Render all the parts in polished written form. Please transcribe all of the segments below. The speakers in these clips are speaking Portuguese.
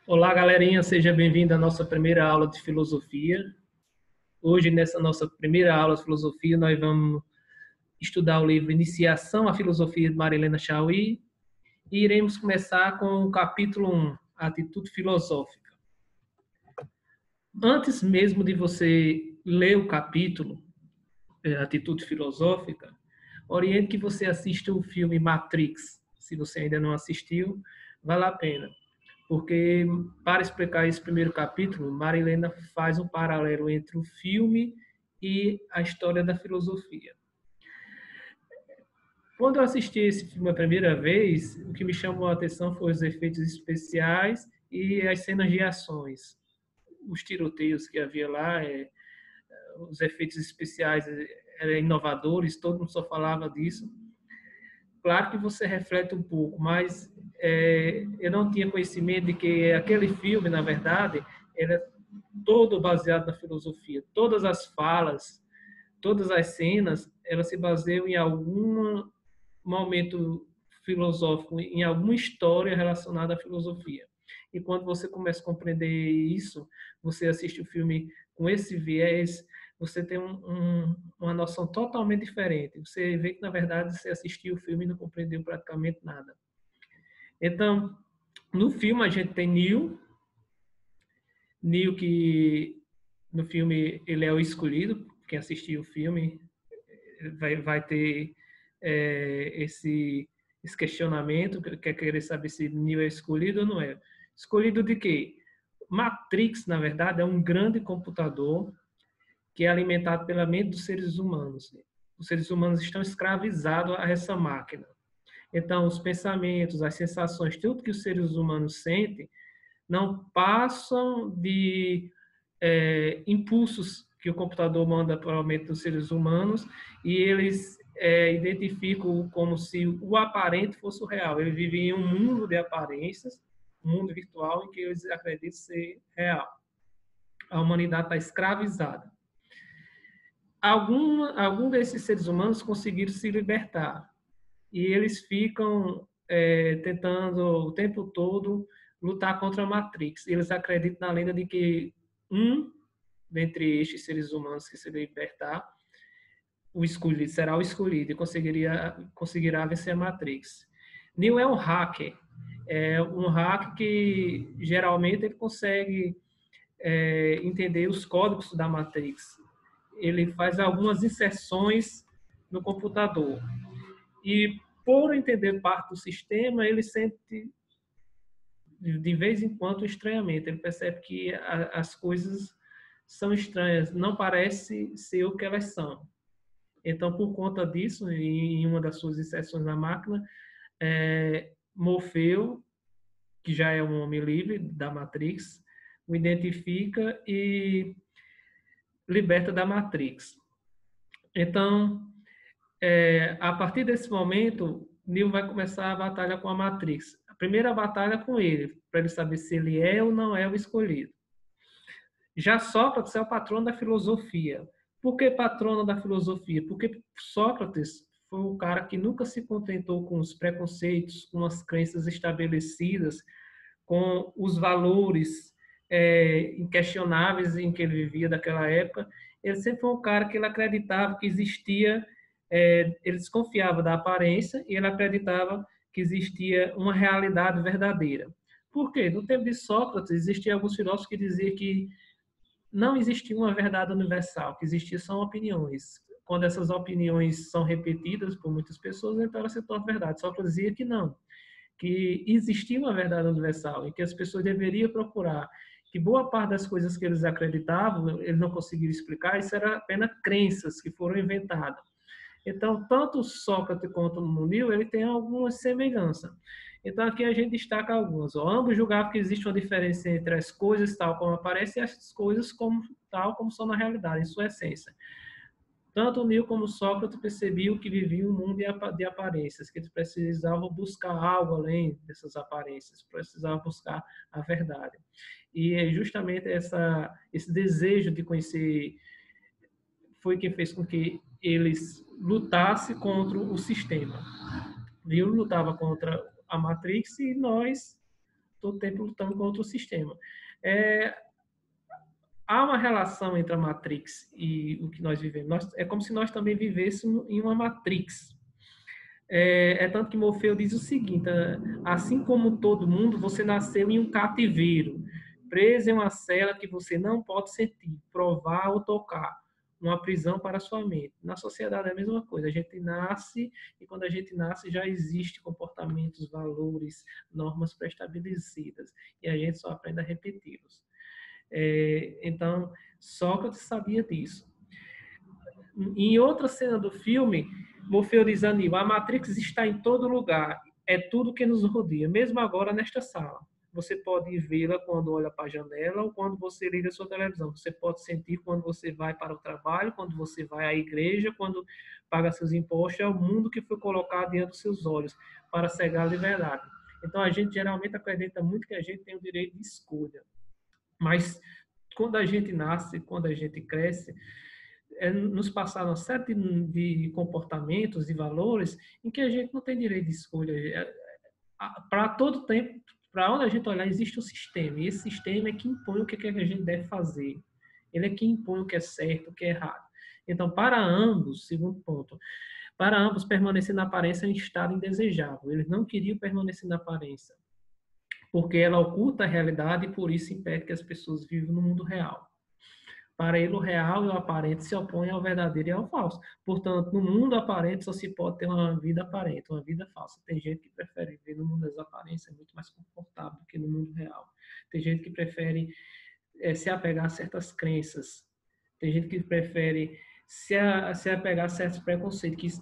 Olá, galerinha, seja bem-vindo à nossa primeira aula de filosofia. Hoje, nessa nossa primeira aula de filosofia, nós vamos estudar o livro Iniciação à Filosofia de Marilena Chauí e iremos começar com o capítulo 1, a Atitude Filosófica. Antes mesmo de você ler o capítulo, Atitude Filosófica, oriento que você assista o filme Matrix. Se você ainda não assistiu, vale a pena. Porque, para explicar esse primeiro capítulo, Marilena faz um paralelo entre o filme e a história da filosofia. Quando eu assisti esse filme a primeira vez, o que me chamou a atenção foi os efeitos especiais e as cenas de ações. Os tiroteios que havia lá, os efeitos especiais eram inovadores, todo mundo só falava disso. Claro que você reflete um pouco, mas eu não tinha conhecimento de que aquele filme, na verdade, era todo baseado na filosofia. Todas as falas, todas as cenas, elas se baseiam em algum momento filosófico, em alguma história relacionada à filosofia. E quando você começa a compreender isso, você assiste o filme com esse viés, você tem uma noção totalmente diferente. Você vê que, na verdade, você assistiu o filme e não compreendeu praticamente nada. Então, no filme a gente tem Neo que no filme ele é o escolhido, quem assistiu o filme vai ter esse questionamento, quer querer saber se Neo é escolhido ou não é. Escolhido de quê? Matrix, na verdade, é um grande computador que é alimentado pela mente dos seres humanos. Os seres humanos estão escravizados a essa máquina. Então, os pensamentos, as sensações, tudo que os seres humanos sentem, não passam de impulsos que o computador manda para a mente dos seres humanos e eles identificam como se o aparente fosse o real. Eles vivem em um mundo de aparências, um mundo virtual em que eles acreditam ser real. A humanidade está escravizada. Algum desses seres humanos conseguiram se libertar e eles ficam tentando o tempo todo lutar contra a Matrix. Eles acreditam na lenda de que um dentre estes seres humanos que se libertar, o escolhido será o escolhido e conseguirá vencer a Matrix. Neo é um hacker, que geralmente ele consegue entender os códigos da Matrix. Ele faz algumas inserções no computador e por entender parte do sistema, ele sente de vez em quando um estranhamento. Ele percebe que as coisas são estranhas, não parece ser o que elas são. Então, por conta disso, em uma das suas inserções na máquina, Morfeu, que já é um homem livre da Matrix, o identifica e liberta da Matrix. Então, a partir desse momento, Neo vai começar a batalha com a Matrix. A primeira batalha com ele, para ele saber se ele é ou não é o escolhido. Já Sócrates é o patrono da filosofia. Por que patrono da filosofia? Porque Sócrates foi um cara que nunca se contentou com os preconceitos, com as crenças estabelecidas, com os valores inquestionáveis em que ele vivia daquela época. Ele sempre foi um cara que ele acreditava que existia, ele desconfiava da aparência e ele acreditava que existia uma realidade verdadeira. Por quê? No tempo de Sócrates, existiam alguns filósofos que diziam que não existia uma verdade universal, que existiam só opiniões. Quando essas opiniões são repetidas por muitas pessoas, então elas se tornam verdade. Sócrates dizia que não, que existia uma verdade universal e que as pessoas deveriam procurar, que boa parte das coisas que eles acreditavam, eles não conseguiram explicar, isso era apenas crenças que foram inventadas. Então, tanto Sócrates quanto Neo, ele tem alguma semelhança. Então, aqui a gente destaca algumas. Ambos julgavam que existe uma diferença entre as coisas tal como aparecem e as coisas como tal como são na realidade, em sua essência. Tanto Neo como Sócrates percebiam que viviam um mundo de aparências, que eles precisavam buscar algo além dessas aparências, precisavam buscar a verdade. E é justamente esse desejo de conhecer foi que fez com que eles lutassem contra o sistema. Neo lutava contra a Matrix e nós todo tempo lutando contra o sistema. Há uma relação entre a Matrix e o que nós vivemos. É como se nós também vivêssemos em uma Matrix. Tanto que Morfeu diz o seguinte: assim como todo mundo, você nasceu em um cativeiro, preso em uma cela que você não pode sentir, provar ou tocar, uma prisão para a sua mente. Na sociedade é a mesma coisa. A gente nasce e quando a gente nasce já existe comportamentos, valores, normas pré-estabelecidas e a gente só aprende a repeti-los. Então, Sócrates sabia disso. Em outra cena do filme, Morfeu diz a Neo: a Matrix está em todo lugar, é tudo que nos rodeia, mesmo agora nesta sala. Você pode vê-la quando olha para a janela ou quando você liga a sua televisão. Você pode sentir quando você vai para o trabalho, quando você vai à igreja, quando paga seus impostos. É o mundo que foi colocado diante dos seus olhos para cegar a liberdade. Então, a gente geralmente acredita muito que a gente tem o direito de escolha. Mas, quando a gente nasce, quando a gente cresce, nos passaram uma série de comportamentos, de valores, em que a gente não tem direito de escolha. Para todo tempo, para onde a gente olhar, existe um sistema. E esse sistema é que impõe o que a gente deve fazer. Ele é que impõe o que é certo, o que é errado. Então, para ambos, segundo ponto, para ambos, permanecer na aparência é um estado indesejável. Eles não queriam permanecer na aparência, porque ela oculta a realidade e por isso impede que as pessoas vivam no mundo real. Para ele, o real e o aparente se opõem ao verdadeiro e ao falso. Portanto, no mundo aparente só se pode ter uma vida aparente, uma vida falsa. Tem gente que prefere viver no mundo das aparências, é muito mais confortável do que no mundo real. Tem gente que prefere se apegar a certas crenças. Tem gente que prefere se apegar a certos preconceitos, que isso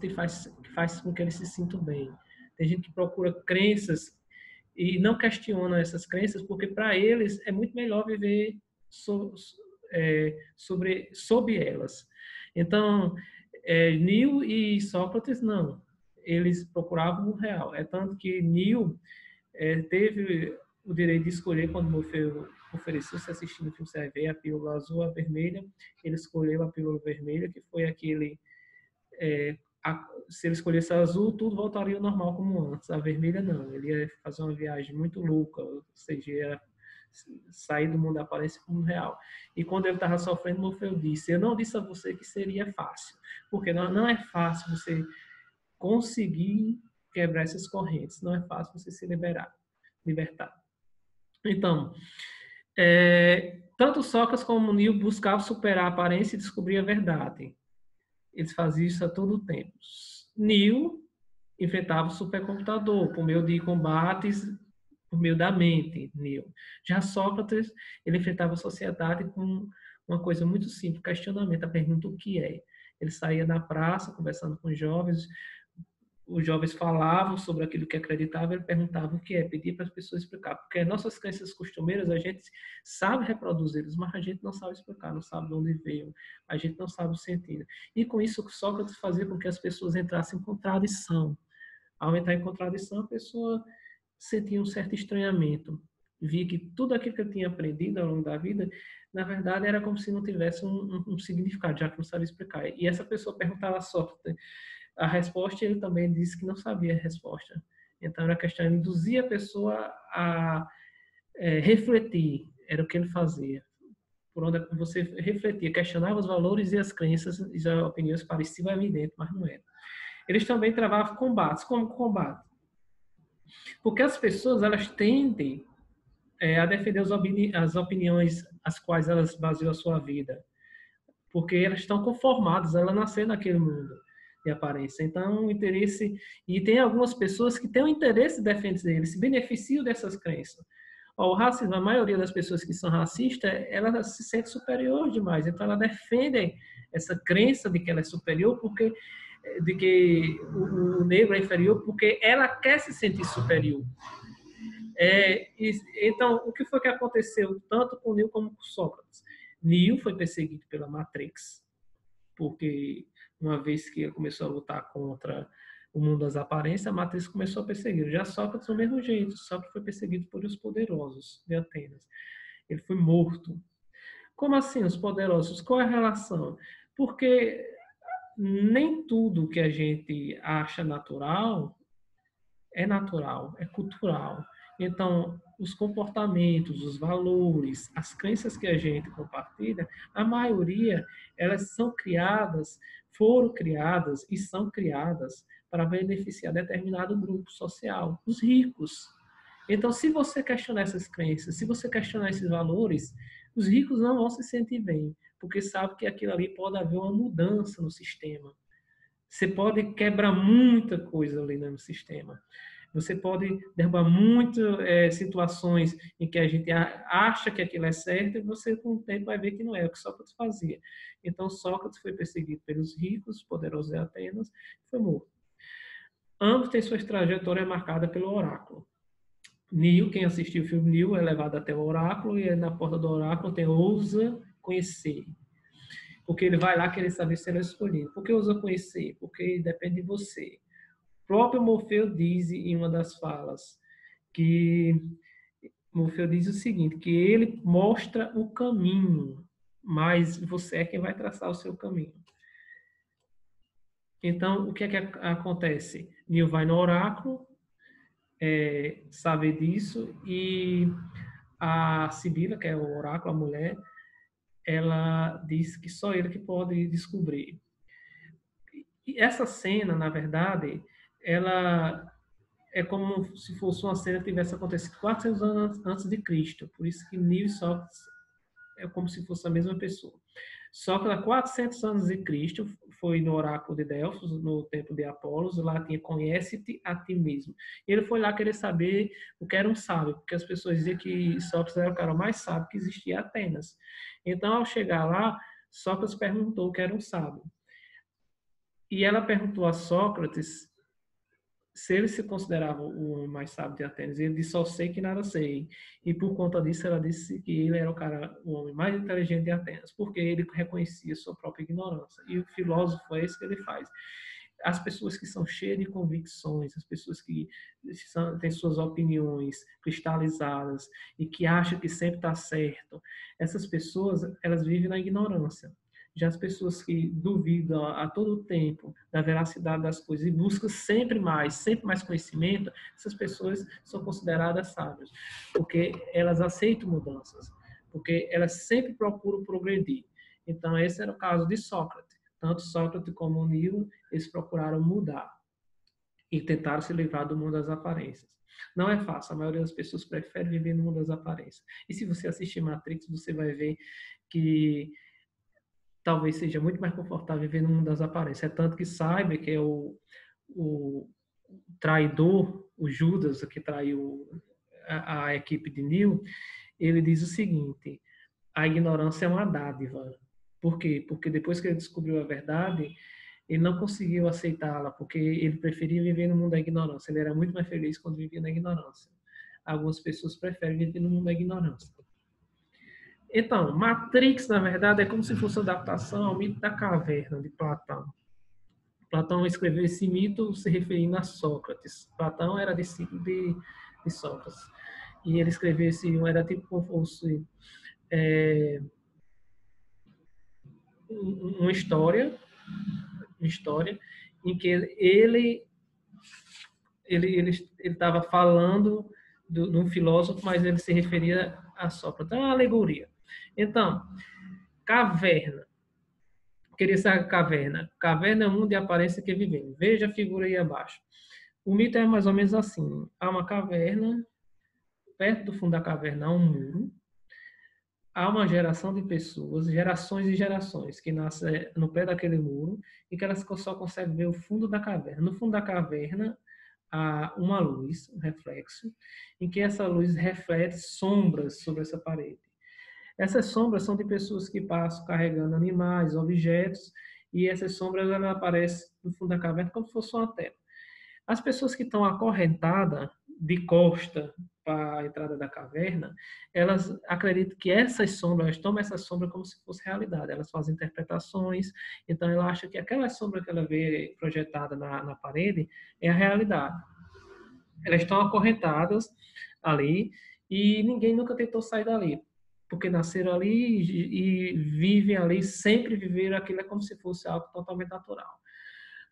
faz com que eles se sintam bem. Tem gente que procura crenças e não questiona essas crenças, porque para eles é muito melhor viver sob elas. Então, Neo e Sócrates não. Eles procuravam o real. É tanto que Neo teve o direito de escolher quando Morfeu ofereceu-se assistindo o filme, você vai ver a pílula azul ou a vermelha. Ele escolheu a pílula vermelha, que foi aquele... se ele escolhesse a azul, tudo voltaria ao normal como antes. A vermelha, não. Ele ia fazer uma viagem muito louca, ou seja, ia sair do mundo da aparência como real. E quando ele estava sofrendo, Morfeu disse: eu não disse a você que seria fácil, porque não é fácil você conseguir quebrar essas correntes, não é fácil você se libertar. Então, tanto Sócrates como Neo buscavam superar a aparência e descobrir a verdade. Eles faziam isso a todo tempo. Neo enfrentava o supercomputador por meio de combates por meio da mente, Neo. Já Sócrates, ele enfrentava a sociedade com uma coisa muito simples, questionamento, a pergunta o que é. Ele saía na praça conversando com os jovens falavam sobre aquilo que acreditavam, ele perguntava o que é, pedia para as pessoas explicar, porque nossas crenças costumeiras, a gente sabe reproduzir-las, mas a gente não sabe explicar, não sabe de onde veio, a gente não sabe o sentido. E com isso, Sócrates fazia com que as pessoas entrassem em contradição. Ao entrar em contradição, a pessoa sentia um certo estranhamento. Via que tudo aquilo que eu tinha aprendido ao longo da vida, na verdade, era como se não tivesse um significado, já que não sabia explicar. E essa pessoa perguntava a Sócrates a resposta, e ele também disse que não sabia a resposta. Então, era questão de induzir a pessoa a refletir, era o que ele fazia. Por onde você refletia, questionava os valores e as crenças e as opiniões pareciam evidentes, mas não era. Eles também travavam combates. Como combate? Porque as pessoas, elas tendem a defender as opiniões às quais elas baseiam a sua vida. Porque elas estão conformadas, elas nasceram naquele mundo de aparência. Então, o interesse... E tem algumas pessoas que têm o interesse de defender eles, se beneficiam dessas crenças. O racismo, a maioria das pessoas que são racistas, elas se sentem superior demais. Então, elas defendem essa crença de que ela é superior de que o negro é inferior porque ela quer se sentir superior. Então, o que foi que aconteceu tanto com Neo como com Sócrates? Neo foi perseguido pela Matrix, porque uma vez que ele começou a lutar contra o mundo das aparências, a Matrix começou a perseguir. Já Sócrates, do mesmo jeito, Sócrates foi perseguido por os poderosos de Atenas. Ele foi morto. Como assim, os poderosos? Qual é a relação? Porque nem tudo que a gente acha natural, é cultural. Então, os comportamentos, os valores, as crenças que a gente compartilha, a maioria, elas são criadas, foram criadas e são criadas para beneficiar determinado grupo social, os ricos. Então, se você questionar essas crenças, se você questionar esses valores, os ricos não vão se sentir bem, porque sabe que aquilo ali pode haver uma mudança no sistema. Você pode quebrar muita coisa ali no sistema. Você pode derrubar muitas situações em que a gente acha que aquilo é certo e você, com o tempo, vai ver que não é o que Sócrates fazia. Então, Sócrates foi perseguido pelos ricos, poderosos de Atenas, e foi morto. Ambos têm suas trajetórias marcadas pelo oráculo. Neo, quem assistiu o filme Neo, é levado até o oráculo e na porta do oráculo tem ousa conhecer. Porque ele vai lá querer saber se ele é escolhido. Por que ousa conhecer? Porque depende de você. O próprio Morfeu diz em uma das falas que Morfeu diz o seguinte, que ele mostra o caminho, mas você é quem vai traçar o seu caminho. Então, o que é que acontece? Neo vai no oráculo, saber disso, e a Sibila, que é o oráculo, a mulher, ela diz que só ele que pode descobrir. E essa cena, na verdade, ela é como se fosse uma cena que tivesse acontecido 400 anos antes de Cristo. Por isso que Neo e Sócrates é como se fosse a mesma pessoa. Sócrates, há 400 anos de Cristo, foi no oráculo de Delfos, no templo de Apolos, lá tinha conhece-te a ti mesmo. Ele foi lá querer saber o que era um sábio, porque as pessoas diziam que Sócrates era o cara mais sábio que existia em Atenas. Então, ao chegar lá, Sócrates perguntou o que era um sábio. E ela perguntou a Sócrates se ele se considerava o homem mais sábio de Atenas. Ele disse, só sei que nada sei. E por conta disso, ela disse que ele era o homem mais inteligente de Atenas, porque ele reconhecia sua própria ignorância. E o filósofo é isso que ele faz. As pessoas que são cheias de convicções, as pessoas que têm suas opiniões cristalizadas e que acham que sempre está certo, essas pessoas, elas vivem na ignorância. Já as pessoas que duvidam a todo tempo da veracidade das coisas e buscam sempre mais conhecimento, essas pessoas são consideradas sábias, porque elas aceitam mudanças, porque elas sempre procuram progredir. Então, esse era o caso de Sócrates. Tanto Sócrates como o Nilo, eles procuraram mudar e tentaram se livrar do mundo das aparências. Não é fácil, a maioria das pessoas prefere viver no mundo das aparências. E se você assistir Matrix, você vai ver que talvez seja muito mais confortável viver no mundo das aparências. É tanto que saiba que é o traidor, o Judas, que traiu a equipe de Neo, ele diz o seguinte, a ignorância é uma dádiva. Por quê? Porque depois que ele descobriu a verdade, ele não conseguiu aceitá-la, porque ele preferia viver no mundo da ignorância. Ele era muito mais feliz quando vivia na ignorância. Algumas pessoas preferem viver no mundo da ignorância. Então, Matrix, na verdade, é como se fosse uma adaptação ao mito da caverna, de Platão. Platão escreveu esse mito se referindo a Sócrates. Platão era discípulo de Sócrates. E ele escreveu esse, era tipo como fosse uma história em que ele estava falando de um filósofo, mas ele se referia a Sócrates. É uma alegoria. Então, caverna. Queria ser caverna. Caverna é um mundo de aparência que vivemos. Veja a figura aí abaixo. O mito é mais ou menos assim. Há uma caverna, perto do fundo da caverna há um muro, há uma geração de pessoas, gerações e gerações, que nascem no pé daquele muro e que elas só conseguem ver o fundo da caverna. No fundo da caverna há uma luz, um reflexo, em que essa luz reflete sombras sobre essa parede. Essas sombras são de pessoas que passam carregando animais, objetos, e essas sombras elas aparecem no fundo da caverna como se fosse uma tela. As pessoas que estão acorrentadas de costa para a entrada da caverna, elas acreditam que essas sombras, elas tomam essa sombra como se fosse realidade. Elas fazem interpretações, então ela acha que aquela sombra que ela vê projetada na parede é a realidade. Elas estão acorrentadas ali e ninguém nunca tentou sair dali, porque nasceram ali e vivem ali, sempre viveram aquilo é como se fosse algo totalmente natural.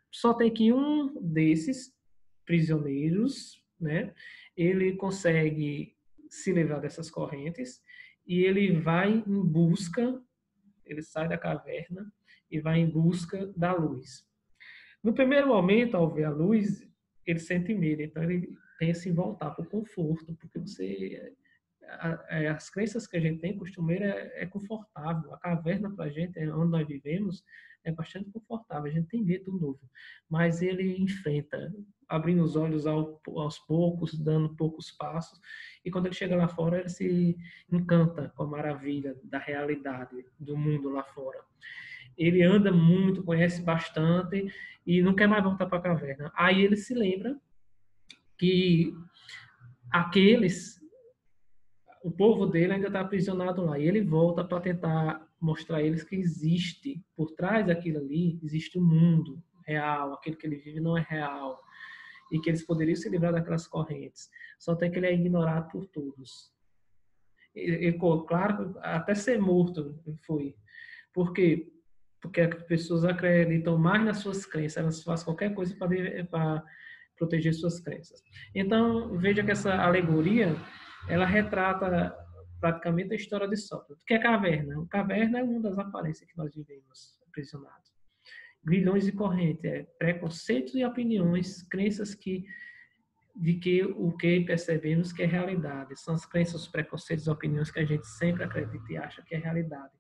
Só tem que um desses prisioneiros, né, ele consegue se livrar dessas correntes e ele vai em busca, ele sai da caverna e vai em busca da luz. No primeiro momento, ao ver a luz, ele sente medo, então ele pensa em voltar para o conforto, porque as crenças que a gente tem costumeira é confortável. A caverna para a gente, onde nós vivemos, é bastante confortável. A gente tem medo do novo, mas ele enfrenta, abrindo os olhos aos poucos, dando poucos passos, e quando ele chega lá fora, ele se encanta com a maravilha da realidade do mundo lá fora. Ele anda muito, conhece bastante e não quer mais voltar para a caverna. Aí ele se lembra que o povo dele ainda está aprisionado lá. E ele volta para tentar mostrar a eles que existe, por trás daquilo ali, existe um mundo real, aquele que ele vive não é real. E que eles poderiam se livrar daquelas correntes. Só tem que ele é ignorado por todos. E claro, até ser morto foi. Por quê? Porque as pessoas acreditam mais nas suas crenças, elas fazem qualquer coisa para proteger suas crenças. Então, veja que essa alegoria, ela retrata praticamente a história de Sócrates. O que é caverna? A caverna é uma das aparências que nós vivemos aprisionados. Grilhões de corrente, preconceitos e opiniões, crenças de que o que percebemos que é realidade. São as crenças, os preconceitos e opiniões que a gente sempre acredita e acha que é realidade.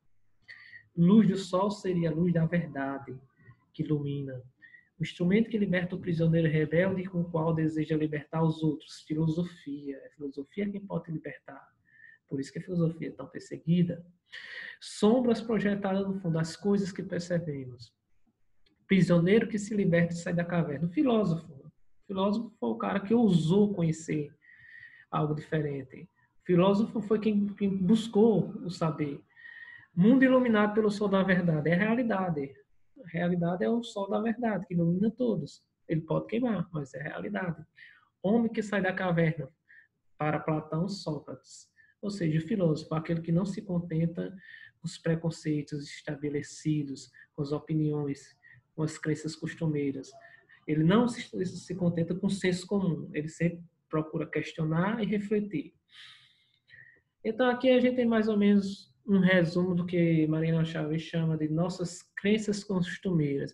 Luz do sol seria a luz da verdade, que ilumina. O instrumento que liberta o prisioneiro rebelde com o qual deseja libertar os outros. Filosofia. A filosofia é quem pode libertar. Por isso que a filosofia é tão perseguida. Sombras projetadas no fundo, as coisas que percebemos. Prisioneiro que se liberta e sai da caverna. O filósofo. O filósofo foi o cara que ousou conhecer algo diferente. O filósofo foi quem buscou o saber. Mundo iluminado pelo sol da verdade. É a realidade. A realidade é o sol da verdade, que ilumina todos. Ele pode queimar, mas é a realidade. Homem que sai da caverna. Para Platão, Sócrates. Ou seja, o filósofo, aquele que não se contenta com os preconceitos estabelecidos, com as opiniões, com as crenças costumeiras. Ele não se contenta com o senso comum. Ele sempre procura questionar e refletir. Então, aqui a gente tem mais ou menos um resumo do que Mariana Chaves chama de nossas crenças costumeiras.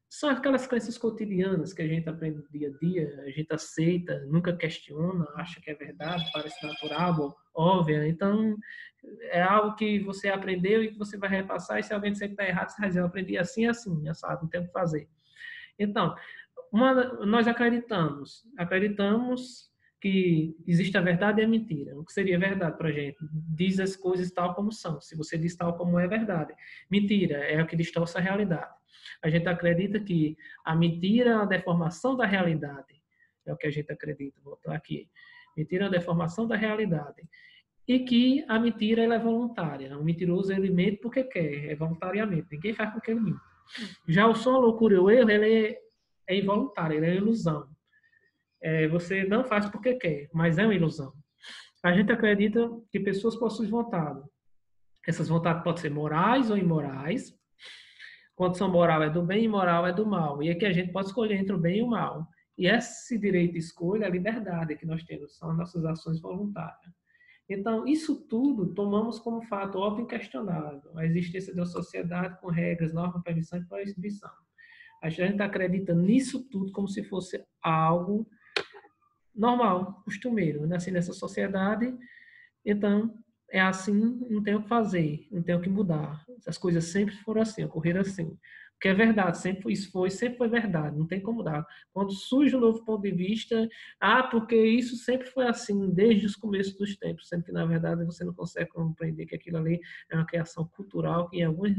São aquelas crenças cotidianas que a gente aprende dia a dia, a gente aceita, nunca questiona, acha que é verdade, parece natural, óbvia. Então, é algo que você aprendeu e que você vai repassar, e se alguém disser que está errado, você vai dizer, eu aprendi assim, assim, assado, não tem o que fazer. Então, nós acreditamos que existe a verdade e a mentira. O que seria verdade para a gente? Diz as coisas tal como são. Se você diz tal como é verdade. Mentira é o que distorce a realidade. A gente acredita que a mentira é a deformação da realidade. É o que a gente acredita. Vou botar aqui. Mentira é a deformação da realidade. E que a mentira ela é voluntária. O mentiroso ele mente porque quer, é voluntariamente. Ninguém faz porque ele mente. Já o som, a loucura e o erro, ele é involuntário, ele é ilusão. Você não faz porque quer, mas é uma ilusão. A gente acredita que pessoas possuem vontade. Essas vontades podem ser morais ou imorais. Quando são moral é do bem e imoral é do mal. E aqui a gente pode escolher entre o bem e o mal. E esse direito de escolha é a liberdade que nós temos, são as nossas ações voluntárias. Então, isso tudo tomamos como fato óbvio e inquestionável, a existência de uma sociedade com regras, normas, permissão e proibição. A gente acredita nisso tudo como se fosse algo normal, costumeiro. Eu nasci nessa sociedade, então é assim, não tenho o que fazer, não tenho o que mudar. As coisas sempre foram assim, ocorreram assim. Porque é verdade, sempre foi verdade, não tem como mudar. Quando surge um novo ponto de vista, porque isso sempre foi assim, desde os começos dos tempos, sendo que, na verdade, você não consegue compreender que aquilo ali é uma criação cultural, que em algumas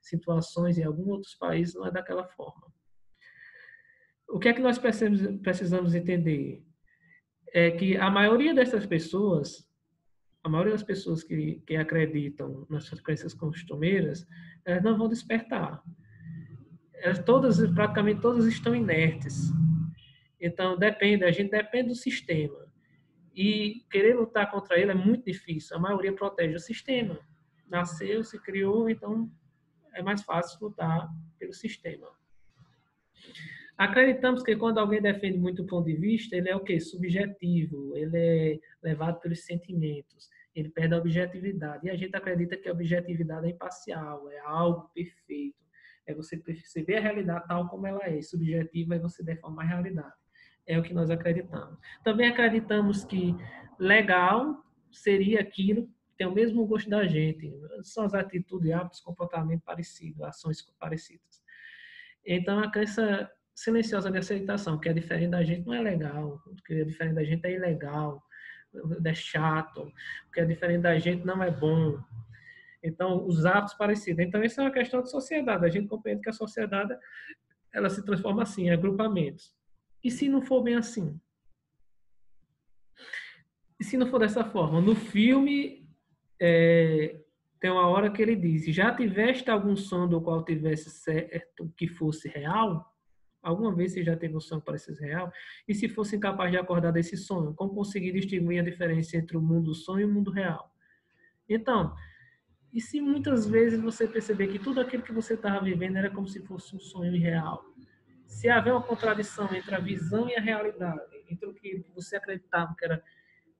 situações, em alguns outros países, não é daquela forma. O que é que nós precisamos entender? É que a maioria dessas pessoas, a maioria das pessoas que acreditam nas suas crenças costumeiras, elas não vão despertar. Praticamente todas estão inertes. Então, a gente depende do sistema. E querer lutar contra ele é muito difícil. A maioria protege o sistema. Nasceu, se criou, então é mais fácil lutar pelo sistema. Acreditamos que quando alguém defende muito o ponto de vista, ele é o quê? Subjetivo, ele é levado pelos sentimentos, ele perde a objetividade. E a gente acredita que a objetividade é imparcial, é algo perfeito. É você perceber a realidade tal como ela é. Subjetiva é você deformar a realidade. É o que nós acreditamos. Também acreditamos que legal seria aquilo que tem o mesmo gosto da gente. São as atitudes, hábitos, comportamento parecido, ações parecidas. Então, a crença silenciosa de aceitação, que é diferente da gente, não é legal. O que é diferente da gente é ilegal, é chato. O que é diferente da gente não é bom. Então, os hábitos parecidos. Então, isso é uma questão de sociedade. A gente compreende que a sociedade ela se transforma assim, em agrupamentos. E se não for bem assim? E se não for dessa forma? No filme, tem uma hora que ele diz: já tiveste algum sonho do qual tivesse certo que fosse real? Alguma vez você já teve um sonho que parecesse real? E se fosse incapaz de acordar desse sonho, como conseguir distinguir a diferença entre o mundo do sonho e o mundo real? Então, e se muitas vezes você perceber que tudo aquilo que você estava vivendo era como se fosse um sonho irreal? Se haver uma contradição entre a visão e a realidade, entre o que você acreditava que era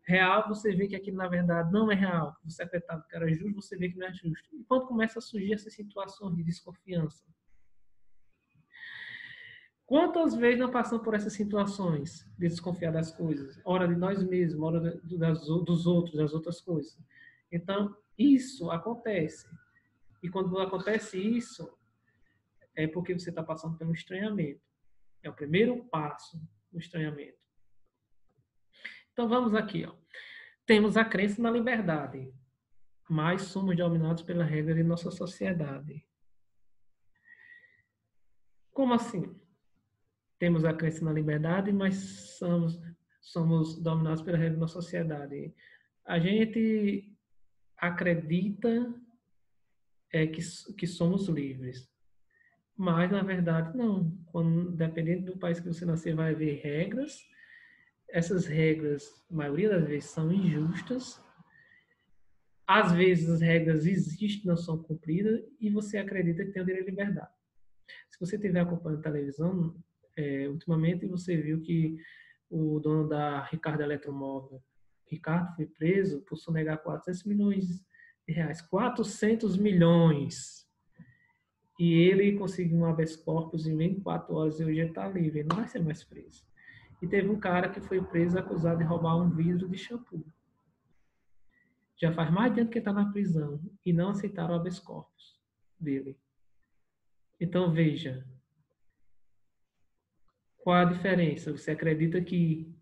real, você vê que aquilo na verdade não é real. Você acreditava que era justo, você vê que não é justo. E quando começa a surgir essas situações de desconfiança, quantas vezes não passamos por essas situações de desconfiar das coisas? Hora de nós mesmos, hora dos outros, das outras coisas. Então, isso acontece. E quando acontece isso, é porque você está passando pelo estranhamento. É o primeiro passo do estranhamento. Então, vamos aqui. Ó. Temos a crença na liberdade, mas somos dominados pela regra de nossa sociedade. Como assim? Temos a crença na liberdade, mas somos dominados pela regra da sociedade. A gente acredita que somos livres, mas na verdade não. Quando, dependendo do país que você nascer, vai haver regras. Essas regras, a maioria das vezes, são injustas. Às vezes as regras existem, não são cumpridas, e você acredita que tem o direito à liberdade. Se você estiver acompanhando a televisão, ultimamente você viu que o dono da Ricardo Eletromóvel, Ricardo, foi preso por sonegar 400 milhões de reais. 400 milhões! E ele conseguiu um habeas corpus em 24 horas e hoje ele está livre, ele não vai ser mais preso. E teve um cara que foi preso acusado de roubar um vidro de shampoo. Já faz mais de ano que ele está na prisão e não aceitaram o habeas corpus dele. Então, veja, qual a diferença? Você acredita que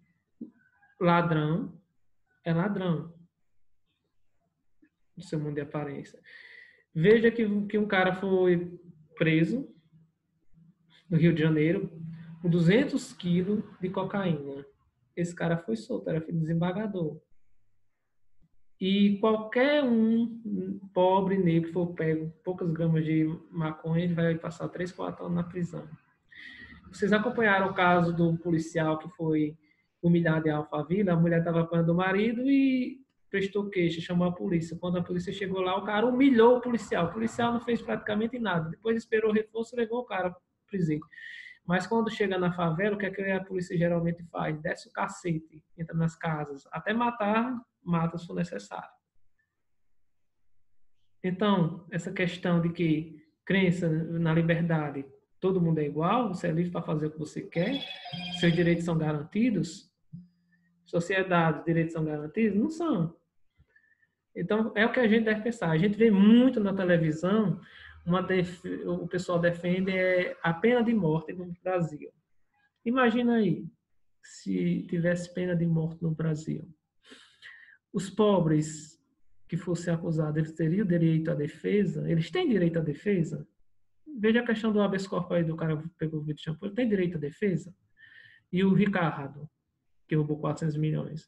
ladrão é ladrão no seu mundo de aparência. Veja que um cara foi preso no Rio de Janeiro com 200 quilos de cocaína. Esse cara foi solto, era filho de desembargador. E qualquer um pobre negro que for pego poucas gramas de maconha, ele vai passar 3, 4 anos na prisão. Vocês acompanharam o caso do policial que foi humilhado em Alphaville? A mulher estava apanhando o marido e prestou queixa, chamou a polícia. Quando a polícia chegou lá, o cara humilhou o policial não fez praticamente nada. Depois esperou reforço e levou o cara para o presídio. Mas quando chega na favela, o que é que a polícia geralmente faz? Desce o cacete, entra nas casas, até matar, mata se for necessário. Então, essa questão de que crença na liberdade, todo mundo é igual, você é livre para fazer o que você quer, seus direitos são garantidos, sociedade, direitos são garantidos? Não são. Então, é o que a gente deve pensar. A gente vê muito na televisão, o pessoal defende a pena de morte no Brasil. Imagina aí, se tivesse pena de morte no Brasil. Os pobres que fossem acusados, eles teriam direito à defesa? Eles têm direito à defesa? Veja a questão do habeas corpus aí do cara que pegou o vidro de shampoo. Ele tem direito à defesa? E o Ricardo, que roubou 400 milhões.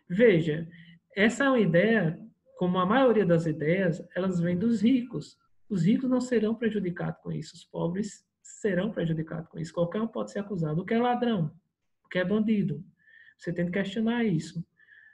Veja, essa é uma ideia, como a maioria das ideias, elas vêm dos ricos. Os ricos não serão prejudicados com isso. Os pobres serão prejudicados com isso. Qualquer um pode ser acusado. O que é ladrão? O que é bandido? Você tem que questionar isso.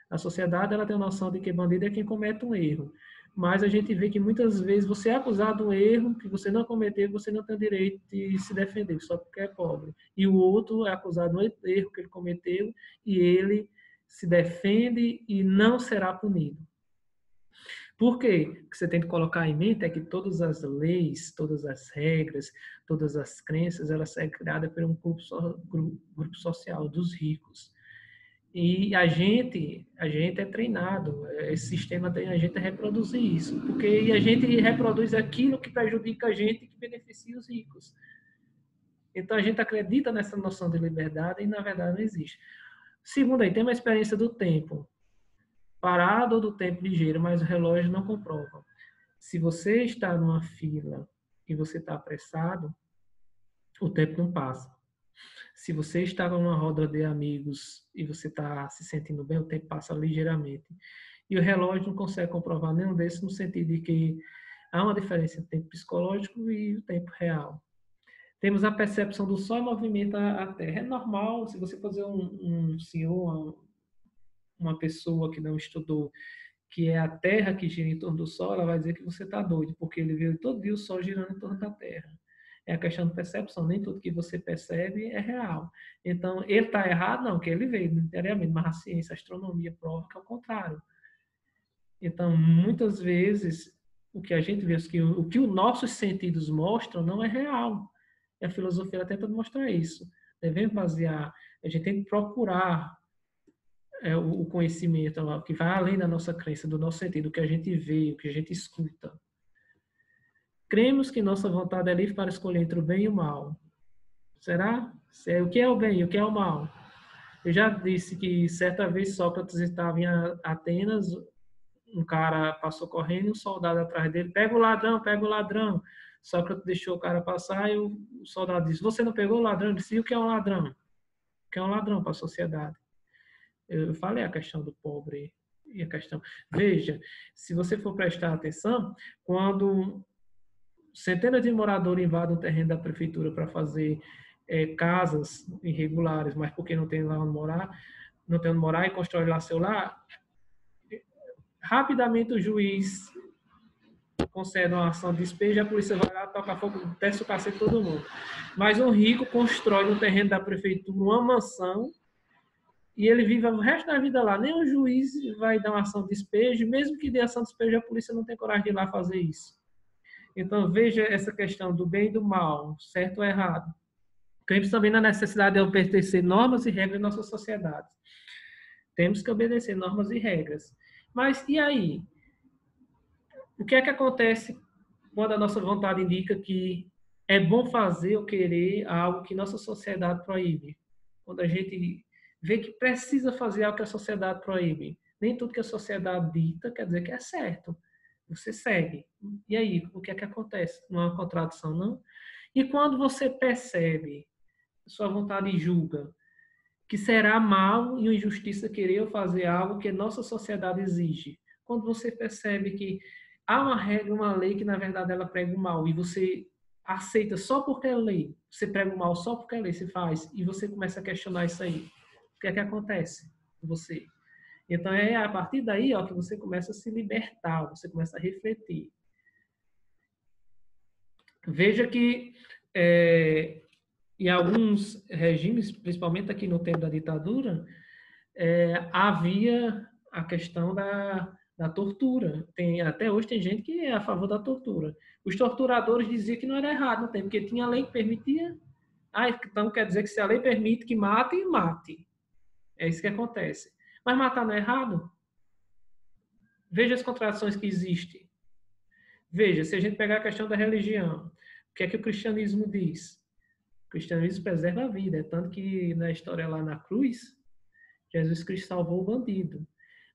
A sociedade ela tem a noção de que bandido é quem comete um erro. mas a gente vê que muitas vezes você é acusado de um erro que você não cometeu, você não tem o direito de se defender, só porque é pobre. E o outro é acusado de um erro que ele cometeu e ele se defende e não será punido. Por quê? O que você tem que colocar em mente é que todas as leis, todas as regras, todas as crenças, elas são criadas por um grupo social dos ricos. E a gente é treinado, esse sistema treina a gente a reproduzir isso, porque a gente reproduz aquilo que prejudica a gente e que beneficia os ricos. Então a gente acredita nessa noção de liberdade e na verdade não existe. Segundo aí, tem uma experiência do tempo parado ou do tempo ligeiro, mas o relógio não comprova. Se você está numa fila e você está apressado, o tempo não passa. Se você está numa roda de amigos e você está se sentindo bem, o tempo passa ligeiramente. E o relógio não consegue comprovar nenhum desses no sentido de que há uma diferença entre o tempo psicológico e o tempo real. Temos a percepção do Sol movimenta a Terra. É normal, se você fazer um senhor, uma pessoa que não estudou, que é a Terra que gira em torno do Sol, ela vai dizer que você está doido, porque ele vê todo dia o Sol girando em torno da Terra. É a questão de percepção, nem tudo que você percebe é real. Então, ele está errado? Não, que ele vê inteiramente, mas a ciência, a astronomia prova que é o contrário. Então, muitas vezes, o que a gente vê, o que os nossos sentidos mostram não é real. E a filosofia tenta mostrar isso. Devemos basear, a gente tem que procurar o conhecimento que vai além da nossa crença, do nosso sentido, o que a gente vê, o que a gente escuta. Cremos que nossa vontade é livre para escolher entre o bem e o mal. Será? O que é o bem e o que é o mal? Eu já disse que certa vez Sócrates estava em Atenas, um cara passou correndo, um soldado atrás dele, pega o ladrão, pega o ladrão. Sócrates deixou o cara passar e o soldado disse, você não pegou o ladrão? Ele disse, e o que é um ladrão? O que é um ladrão para a sociedade? Eu falei a questão do pobre e a questão... Veja, se você for prestar atenção, quando centenas de moradores invadem o terreno da prefeitura para fazer casas irregulares, mas porque não tem lá onde morar, não tem onde morar e constrói lá seu lar, rapidamente o juiz concede uma ação de despejo, a polícia vai lá, toca fogo, desce o cacete todo mundo. Mas um rico constrói no terreno da prefeitura uma mansão e ele vive o resto da vida lá. Nem o juiz vai dar uma ação de despejo, mesmo que dê ação de despejo, a polícia não tem coragem de ir lá fazer isso. Então, veja essa questão do bem e do mal, certo ou errado. Cremos também na necessidade de obedecer normas e regras em nossa sociedade. Temos que obedecer normas e regras. Mas, e aí? O que é que acontece quando a nossa vontade indica que é bom fazer ou querer algo que nossa sociedade proíbe? Quando a gente vê que precisa fazer algo que a sociedade proíbe. Nem tudo que a sociedade dita quer dizer que é certo. Você segue. E aí, o que é que acontece? Não é uma contradição, não? E quando você percebe, sua vontade julga, que será mal e uma injustiça querer fazer algo que a nossa sociedade exige. Quando você percebe que há uma regra, uma lei que na verdade ela prega o mal e você aceita só porque é lei, você prega o mal só porque é lei, você faz, e você começa a questionar isso aí. O que é que acontece com você? Então é a partir daí que você começa a se libertar, você começa a refletir. Veja que em alguns regimes, principalmente aqui no tempo da ditadura, havia a questão da tortura. Até hoje tem gente que é a favor da tortura. Os torturadores diziam que não era errado, não tem, porque tinha lei que permitia. Então quer dizer que se a lei permite que mate, mate. É isso que acontece. Mas matar não é errado? Veja as contradições que existem. Veja, se a gente pegar a questão da religião, o que é que o cristianismo diz? O cristianismo preserva a vida, tanto que na história lá na cruz, Jesus Cristo salvou o bandido.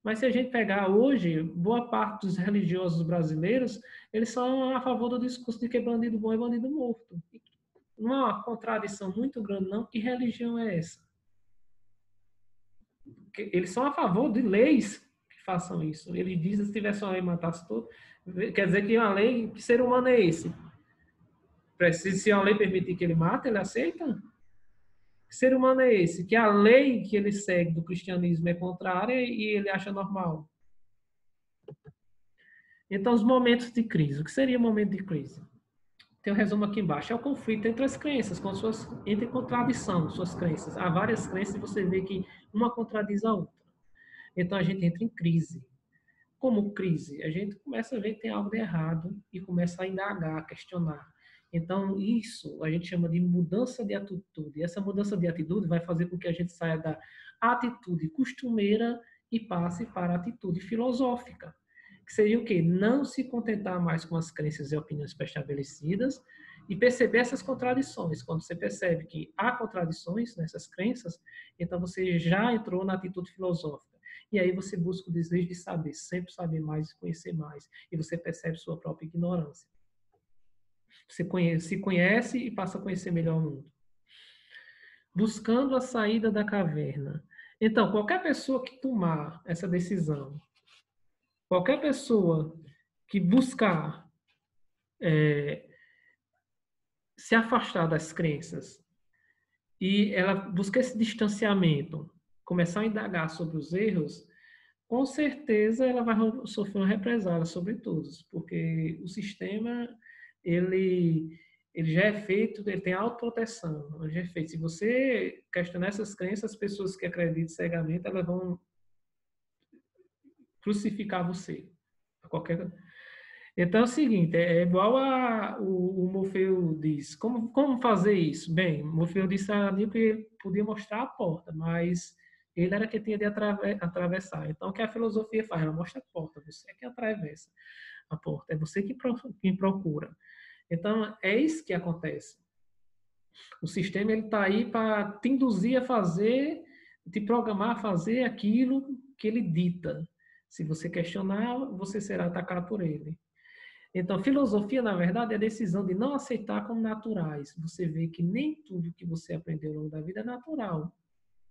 Mas se a gente pegar hoje, boa parte dos religiosos brasileiros, eles são a favor do discurso de que bandido bom é bandido morto. Não é uma contradição muito grande, não? Que religião é essa? Eles são a favor de leis que façam isso. Ele diz que se tivesse uma lei que matasse todo, quer dizer que uma lei, que ser humano é esse? Se a lei permitir que ele mate, ele aceita? Que ser humano é esse? Que a lei que ele segue do cristianismo é contrária e ele acha normal. Então, os momentos de crise. O que seria um momento de crise? Tem um resumo aqui embaixo. É o conflito entre as crenças, entre contradição, suas crenças. Há várias crenças e você vê que uma contradiz a outra. Então, a gente entra em crise. Como crise? A gente começa a ver que tem algo de errado e começa a indagar, a questionar. Então, isso a gente chama de mudança de atitude. E essa mudança de atitude vai fazer com que a gente saia da atitude costumeira e passe para a atitude filosófica. Que seria o quê? Não se contentar mais com as crenças e opiniões pré-estabelecidas e perceber essas contradições. Quando você percebe que há contradições nessas crenças, então você já entrou na atitude filosófica. E aí você busca o desejo de saber, sempre saber mais e conhecer mais. E você percebe sua própria ignorância. Você se conhece e passa a conhecer melhor o mundo. Buscando a saída da caverna. Então, qualquer pessoa que tomar essa decisão, qualquer pessoa que buscar se afastar das crenças e ela buscar esse distanciamento, começar a indagar sobre os erros, com certeza ela vai sofrer uma represália sobre todos, porque o sistema ele já é feito, ele tem autoproteção, ele já é feito. Se você questionar essas crenças, as pessoas que acreditam cegamente, elas vão crucificar você. Qualquer... Então é o seguinte, é igual o Morfeu diz. Como fazer isso? Bem, Morfeu disse ali que podia mostrar a porta, mas ele era quem tinha de atravessar. Então o que a filosofia faz? Ela mostra a porta, você é que atravessa a porta, é você quem procura. Então é isso que acontece. O sistema ele está aí para te induzir a fazer, te programar a fazer aquilo que ele dita. Se você questionar, você será atacado por ele. Então, filosofia, na verdade, é a decisão de não aceitar como naturais. Você vê que nem tudo que você aprendeu ao longo da vida é natural.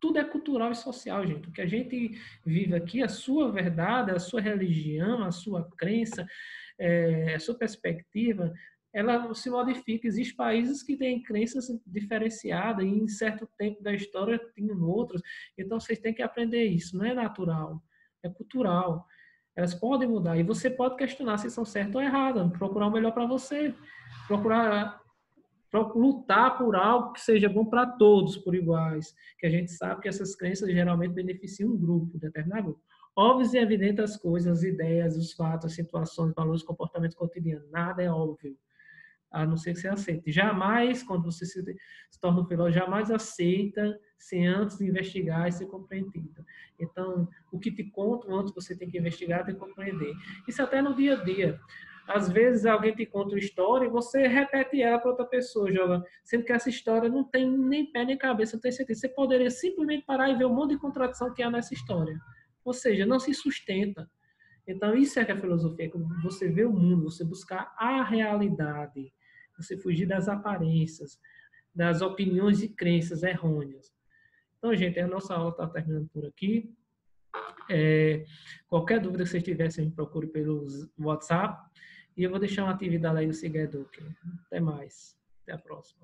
Tudo é cultural e social, gente. O que a gente vive aqui, a sua verdade, a sua religião, a sua crença, a sua perspectiva, ela se modifica. Existem países que têm crenças diferenciadas e em certo tempo da história tinham outras. Então, vocês têm que aprender isso. Não é natural, é cultural. Elas podem mudar e você pode questionar se são certas ou erradas, procurar o melhor para você, procurar lutar por algo que seja bom para todos por iguais, que a gente sabe que essas crenças geralmente beneficiam um grupo, determinado grupo. Óbvios e evidentes as coisas, as ideias, os fatos, as situações, valores, comportamentos cotidianos. Nada é óbvio, a não ser que você aceite. Jamais, quando você se torna um filósofo, jamais aceita sem antes investigar e ser compreendida. Então, o que te contam antes você tem que investigar e compreender. Isso até no dia a dia. Às vezes alguém te conta uma história e você repete ela para outra pessoa, joga, sendo que essa história não tem nem pé nem cabeça, não tem certeza. Você poderia simplesmente parar e ver um monte de contradição que há nessa história. Ou seja, não se sustenta. Então, isso é que é a filosofia, é você vê o mundo, você buscar a realidade, você fugir das aparências, das opiniões e crenças errôneas. Então, gente, a nossa aula está terminando por aqui. Qualquer dúvida que vocês tivessem, me procure pelo WhatsApp. E eu vou deixar uma atividade aí no Siga Eduque. Até mais. Até a próxima.